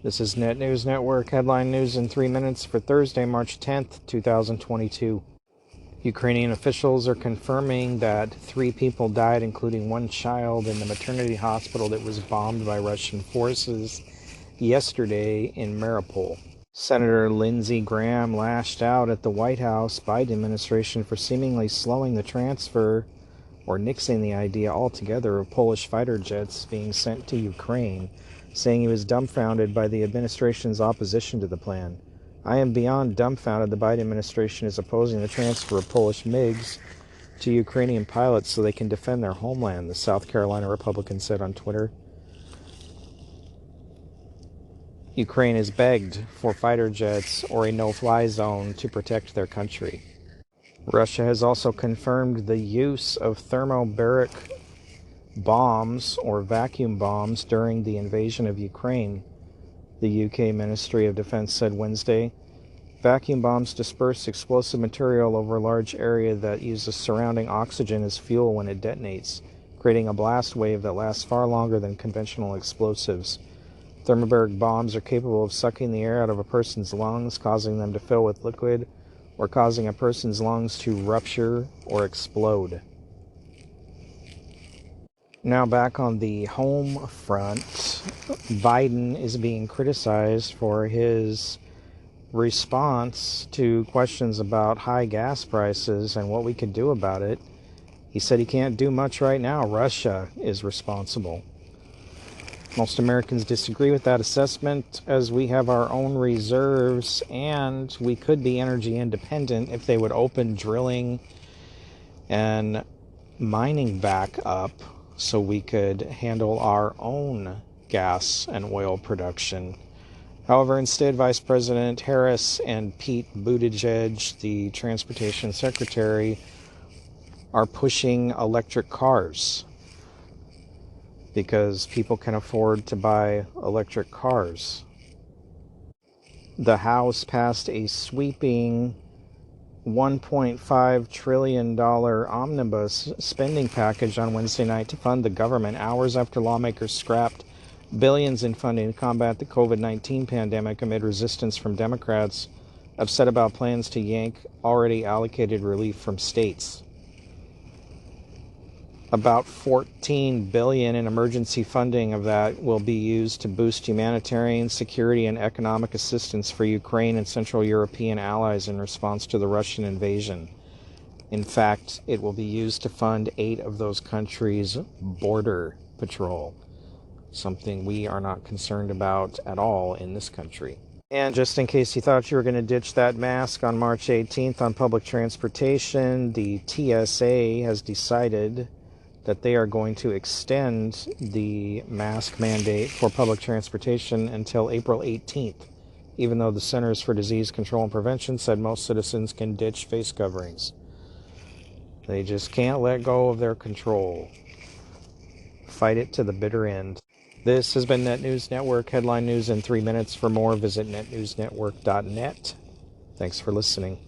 This is Net News Network headline news in 3 minutes for Thursday, March 10th, 2022. Ukrainian officials are confirming that 3 people died, including 1 child, in the maternity hospital that was bombed by Russian forces yesterday in Mariupol. Senator Lindsey Graham lashed out at the White House Biden administration for seemingly slowing the transfer or nixing the idea altogether of Polish fighter jets being sent to Ukraine, saying he was dumbfounded by the administration's opposition to the plan. I am beyond dumbfounded the Biden administration is opposing the transfer of Polish Migs to Ukrainian pilots so they can defend their homeland, the South Carolina Republican said on Twitter. Ukraine has begged for fighter jets or a no-fly zone to protect their country. Russia has also confirmed the use of thermobaric bombs or vacuum bombs during the invasion of Ukraine, the UK Ministry of Defense said Wednesday. Vacuum bombs disperse explosive material over a large area that uses surrounding oxygen as fuel when it detonates, creating a blast wave that lasts far longer than conventional explosives. Thermobaric bombs are capable of sucking the air out of a person's lungs, causing them to fill with liquid, or causing a person's lungs to rupture or explode. Now back on the home front, Biden is being criticized for his response to questions about high gas prices and what we could do about it. He said he can't do much right now. Russia is responsible. Most Americans disagree with that assessment, as we have our own reserves and we could be energy independent if they would open drilling and mining back up so we could handle our own gas and oil production. However, instead, Vice President Harris and Pete Buttigieg, the Transportation Secretary, are pushing electric cars because people can afford to buy electric cars. The House passed a sweeping $1.5 trillion omnibus spending package on Wednesday night to fund the government, hours after lawmakers scrapped billions in funding to combat the COVID-19 pandemic amid resistance from Democrats upset about plans to yank already allocated relief from states. About $14 billion in emergency funding of that will be used to boost humanitarian, security, and economic assistance for Ukraine and Central European allies in response to the Russian invasion. In fact, it will be used to fund 8 of those countries' border patrol, something we are not concerned about at all in this country. And just in case you thought you were going to ditch that mask on March 18th on public transportation, the TSA has decided that they are going to extend the mask mandate for public transportation until April 18th, even though the Centers for Disease Control and Prevention said most citizens can ditch face coverings. They just can't let go of their control. Fight it to the bitter end. This has been Net News Network, headline news in 3 minutes. For more, visit netnewsnetwork.net. Thanks for listening.